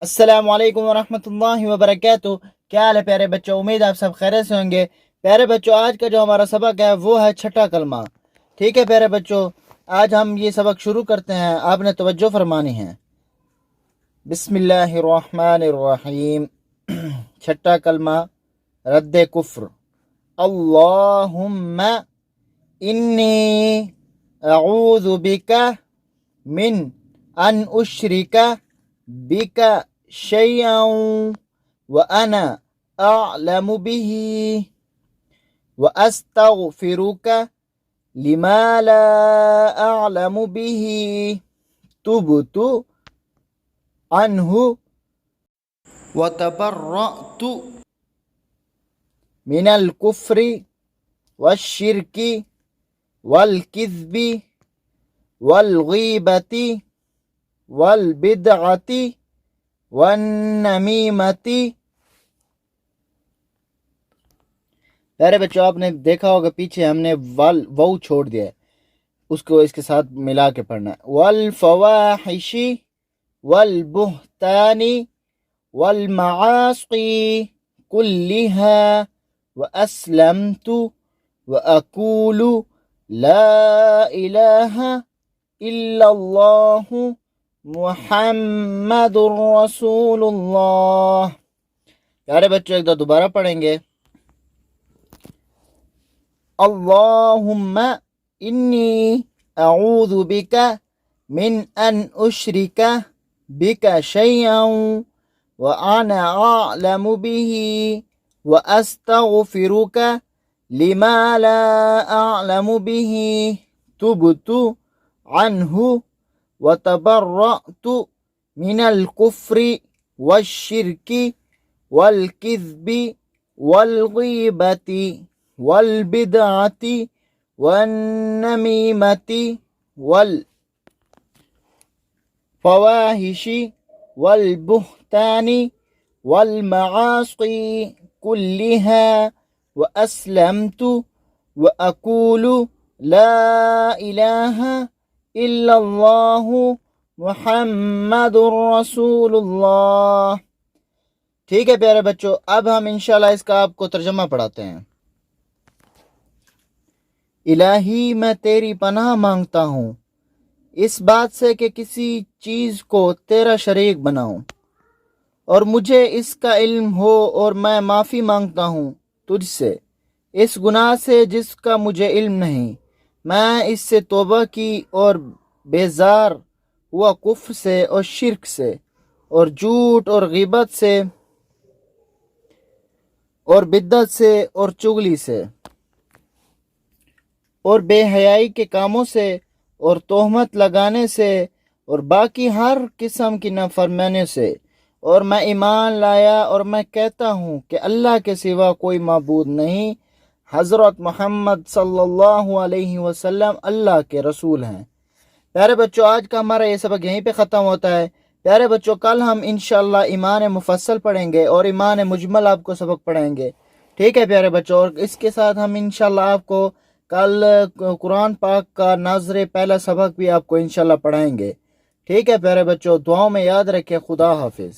السلام علیکم ورحمۃ اللہ وبرکاتہ۔ کیا حال ہے پیارے بچوں؟ امید آپ سب خیریت سے ہوں گے۔ پیارے بچوں، آج کا جو ہمارا سبق ہے وہ ہے چھٹا کلمہ۔ ٹھیک ہے پیارے بچوں، آج ہم یہ سبق شروع کرتے ہیں، آپ نے توجہ فرمانی ہے۔ بسم اللہ الرحمن الرحیم۔ چھٹا کلمہ رد کفر۔ اللہم انی اعوذ بک من ان اشرک بک شیئا وانا اعلم به واستغفرک لما لا اعلم به تبت عنه وتبرأت من الكفر والشرك والكذب والغيبة والبدعة والنميمة۔ پیارے بچوں، آپ نے دیکھا ہوگا پیچھے ہم نے وو چھوڑ دیا ہے، اس کو اس کے ساتھ ملا کے پڑھنا ہے۔ والفواحش والبہتان والمعاصی كلها وأسلمت وأقول لا إله إلا الله محمد رسول اللہ۔ پیارے بچوں، ایک دو دوبارہ پڑھیں گے۔ اللہم انی اعوذ بک من ان اشرک بک شیئا وانا اعلم به واستغفرک لما لا اعلم به تبت عنه وتبرأت من الكفر والشرك والكذب والغيبة والبدعة والنميمة والفواحش والبهتان والمعاصي كلها وأسلمت وأقول لا إله إلا الله محمد رسول اللہ۔ ٹھیک ہے پیارے بچوں، اب ہم انشاءاللہ اس کا آپ کو ترجمہ پڑھاتے ہیں۔ الہی، میں تیری پناہ مانگتا ہوں اس بات سے کہ کسی چیز کو تیرا شریک بناؤں، اور مجھے اس کا علم ہو، اور میں معافی مانگتا ہوں تجھ سے اس گناہ سے جس کا مجھے علم نہیں۔ میں اس سے توبہ کی اور بیزار ہوا کفر سے اور شرک سے اور جھوٹ اور غیبت سے اور بدعت سے اور چغلی سے اور بے حیائی کے کاموں سے اور تہمت لگانے سے اور باقی ہر قسم کی نافرمانی سے، اور میں ایمان لایا اور میں کہتا ہوں کہ اللہ کے سوا کوئی معبود نہیں، حضرت محمد صلی اللہ علیہ وسلم اللہ کے رسول ہیں۔ پیارے بچوں، آج کا ہمارا یہ سبق یہیں پہ ختم ہوتا ہے۔ پیارے بچوں، کل ہم انشاءاللہ ایمان مفصل پڑھیں گے اور ایمان مجمل آپ کو سبق پڑھیں گے۔ ٹھیک ہے پیارے بچوں، اور اس کے ساتھ ہم انشاءاللہ آپ کو کل قرآن پاک کا ناظر پہلا سبق بھی آپ کو انشاءاللہ پڑھائیں گے۔ ٹھیک ہے پیارے بچوں، دعاؤں میں یاد رکھیں۔ خدا حافظ۔